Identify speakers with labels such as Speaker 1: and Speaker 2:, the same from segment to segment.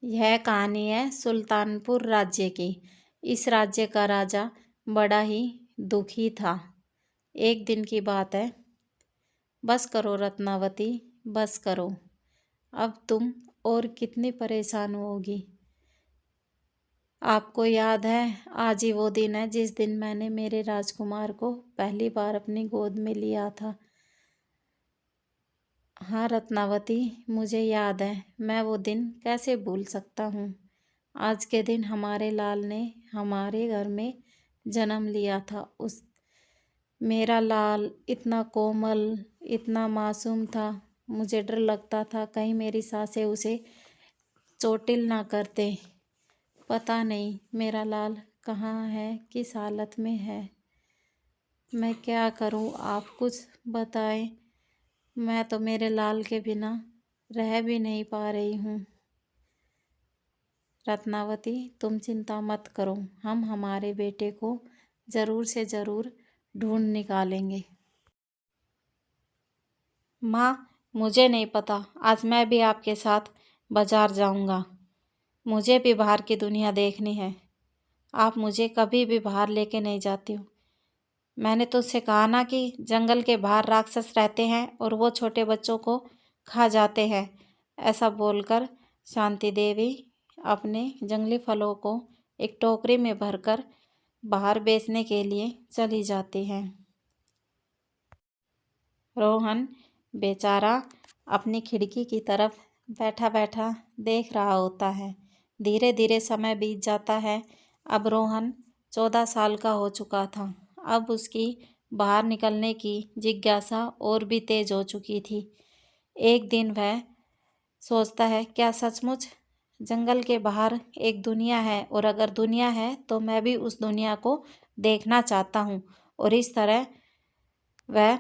Speaker 1: यह कहानी है सुल्तानपुर राज्य की। इस राज्य का राजा बड़ा ही दुखी था। एक दिन की बात है। बस करो रत्नावती, बस करो। अब तुम और कितनी परेशान होगी। आपको याद है, आज ही वो दिन है जिस दिन मैंने मेरे राजकुमार को पहली बार अपनी गोद में लिया था। हाँ रत्नावती, मुझे याद है। मैं वो दिन कैसे भूल सकता हूँ। आज के दिन हमारे लाल ने हमारे घर में जन्म लिया था। उस मेरा लाल इतना कोमल, इतना मासूम था। मुझे डर लगता था कहीं मेरी सासें उसे चोटिल ना करते। पता नहीं मेरा लाल कहाँ है, किस हालत में है। मैं क्या करूँ, आप कुछ बताएं। मैं तो मेरे लाल के बिना रह भी नहीं पा रही हूँ। रत्नावती, तुम चिंता मत करो, हम हमारे बेटे को ज़रूर से ज़रूर ढूंढ निकालेंगे। माँ, मुझे नहीं पता, आज मैं भी आपके साथ बाजार जाऊंगा। मुझे भी बाहर की दुनिया देखनी है। आप मुझे कभी भी बाहर लेके नहीं जाती हो। मैंने तो उससे कहा ना कि जंगल के बाहर राक्षस रहते हैं और वो छोटे बच्चों को खा जाते हैं। ऐसा बोलकर शांति देवी अपने जंगली फलों को एक टोकरी में भरकर बाहर बेचने के लिए चली जाती है। रोहन बेचारा अपनी खिड़की की तरफ बैठा बैठा देख रहा होता है। धीरे धीरे समय बीत जाता है। अब रोहन 14 साल का हो चुका था। अब उसकी बाहर निकलने की जिज्ञासा और भी तेज हो चुकी थी। एक दिन वह सोचता है, क्या सचमुच जंगल के बाहर एक दुनिया है, और अगर दुनिया है तो मैं भी उस दुनिया को देखना चाहता हूँ। और इस तरह वह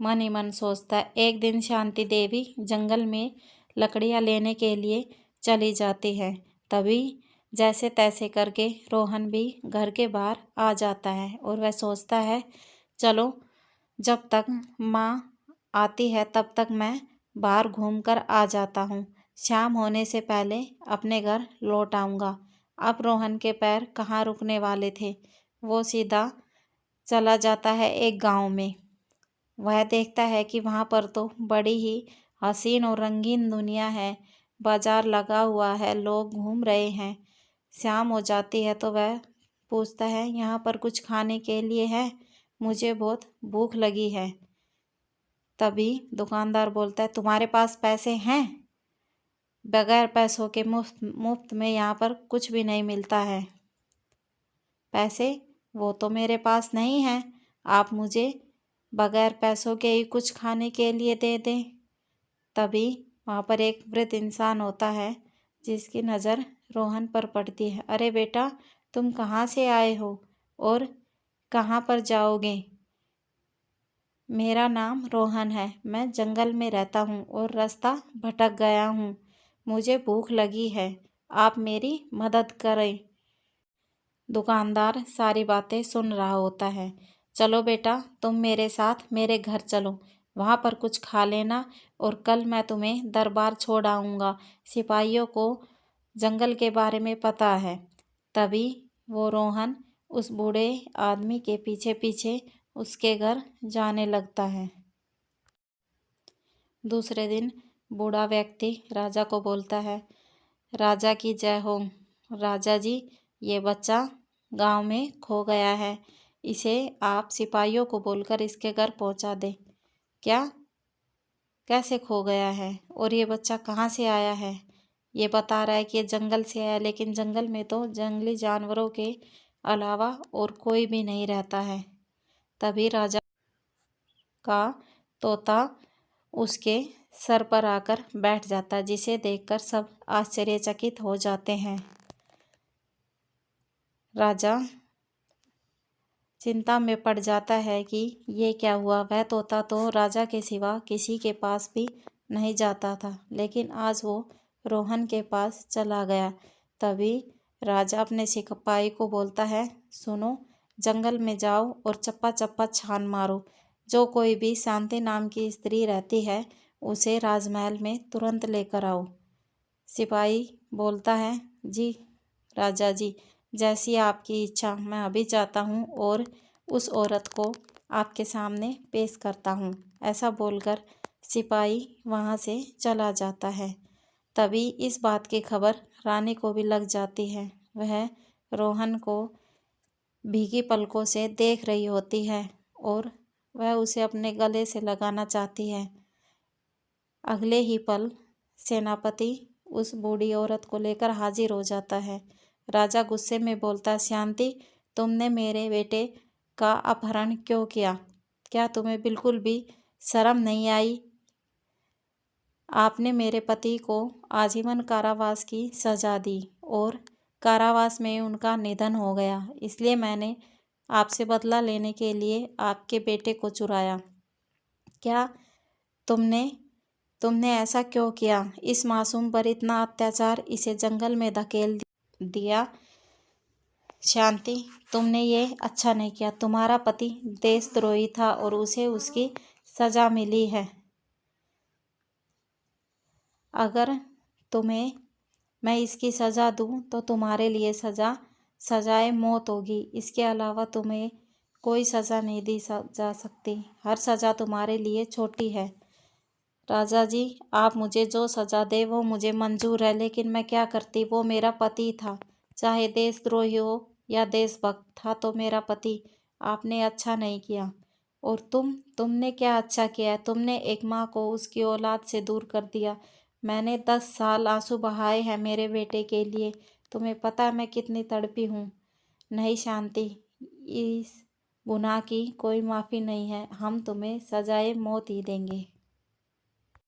Speaker 1: मन ही मन सोचता है। एक दिन शांति देवी जंगल में लकड़ियाँ लेने के लिए चली जाती है। तभी जैसे तैसे करके रोहन भी घर के बाहर आ जाता है और वह सोचता है, चलो जब तक माँ आती है तब तक मैं बाहर घूमकर आ जाता हूँ। शाम होने से पहले अपने घर लौट आऊँगा। अब रोहन के पैर कहाँ रुकने वाले थे। वो सीधा चला जाता है एक गांव में। वह देखता है कि वहाँ पर तो बड़ी ही हसीन और रंगीन दुनिया है। बाजार लगा हुआ है, लोग घूम रहे हैं। शाम हो जाती है तो वह पूछता है, यहाँ पर कुछ खाने के लिए है? मुझे बहुत भूख लगी है। तभी दुकानदार बोलता है, तुम्हारे पास पैसे हैं? बगैर पैसों के मुफ्त मुफ्त में यहाँ पर कुछ भी नहीं मिलता है। पैसे? वो तो मेरे पास नहीं है। आप मुझे बगैर पैसों के ही कुछ खाने के लिए दे दें। तभी वहाँ पर एक वृद्ध इंसान होता है जिसकी नज़र रोहन पर पड़ती है। अरे बेटा, तुम कहाँ से आए हो और कहाँ पर जाओगे? मेरा नाम रोहन है। मैं जंगल में रहता हूँ और रास्ता भटक गया हूँ। मुझे भूख लगी है। आप मेरी मदद करें। दुकानदार सारी बातें सुन रहा होता है। चलो बेटा, तुम मेरे साथ मेरे घर चलो। वहाँ पर कुछ खा लेना और कल मैं तुम्हें दरबार छोड़ आऊँगा। सिपाहियों को जंगल के बारे में पता है। तभी वो रोहन उस बूढ़े आदमी के पीछे पीछे उसके घर जाने लगता है। दूसरे दिन बूढ़ा व्यक्ति राजा को बोलता है, राजा की जय हो। राजा जी, ये बच्चा गांव में खो गया है। इसे आप सिपाहियों को बोलकर इसके घर पहुंचा दें। क्या? कैसे खो गया है? और ये बच्चा कहाँ से आया है? ये बता रहा है कि ये जंगल से आया, लेकिन जंगल में तो जंगली जानवरों के अलावा और कोई भी नहीं रहता है। तभी राजा का तोता उसके सर पर आकर बैठ जाता है, जिसे देखकर सब आश्चर्यचकित हो जाते हैं। राजा चिंता में पड़ जाता है कि ये क्या हुआ। वह तोता तो राजा के सिवा किसी के पास भी नहीं जाता था, लेकिन आज वो रोहन के पास चला गया। तभी राजा अपने सिपाही को बोलता है, सुनो, जंगल में जाओ और चप्पा चप्पा छान मारो। जो कोई भी शांति नाम की स्त्री रहती है उसे राजमहल में तुरंत लेकर आओ। सिपाही बोलता है, जी राजा जी, जैसी आपकी इच्छा, मैं अभी जाता हूँ और उस औरत को आपके सामने पेश करता हूँ। ऐसा बोलकर सिपाही वहाँ से चला जाता है। तभी इस बात की खबर रानी को भी लग जाती है। वह रोहन को भीगी पलकों से देख रही होती है और वह उसे अपने गले से लगाना चाहती है। अगले ही पल सेनापति उस बूढ़ी औरत को लेकर हाजिर हो जाता है। राजा गुस्से में बोलता है, शांति, तुमने मेरे बेटे का अपहरण क्यों किया? क्या तुम्हें बिल्कुल भी शर्म नहीं आई? आपने मेरे पति को आजीवन कारावास की सजा दी और कारावास में उनका निधन हो गया। इसलिए मैंने आपसे बदला लेने के लिए आपके बेटे को चुराया। क्या तुमने तुमने ऐसा क्यों किया? इस मासूम पर इतना अत्याचार, इसे जंगल में धकेल दिया। शांति, तुमने ये अच्छा नहीं किया। तुम्हारा पति देशद्रोही था और उसे उसकी सजा मिली है। अगर तुम्हें मैं इसकी सज़ा दूं तो तुम्हारे लिए सजाए मौत होगी। इसके अलावा तुम्हें कोई सज़ा नहीं दी जा सकती। हर सज़ा तुम्हारे लिए छोटी है। राजा जी, आप मुझे जो सज़ा दे वो मुझे मंजूर है, लेकिन मैं क्या करती? वो मेरा पति था। चाहे देशद्रोही हो या देशभक्त, था तो मेरा पति। आपने अच्छा नहीं किया। और तुमने क्या अच्छा किया है? तुमने एक माँ को उसकी औलाद से दूर कर दिया। मैंने 10 साल आंसू बहाए हैं मेरे बेटे के लिए। तुम्हें पता है मैं कितनी तड़पी हूँ। नहीं शांति, इस गुनाह की कोई माफ़ी नहीं है। हम तुम्हें सजाए मौत ही देंगे।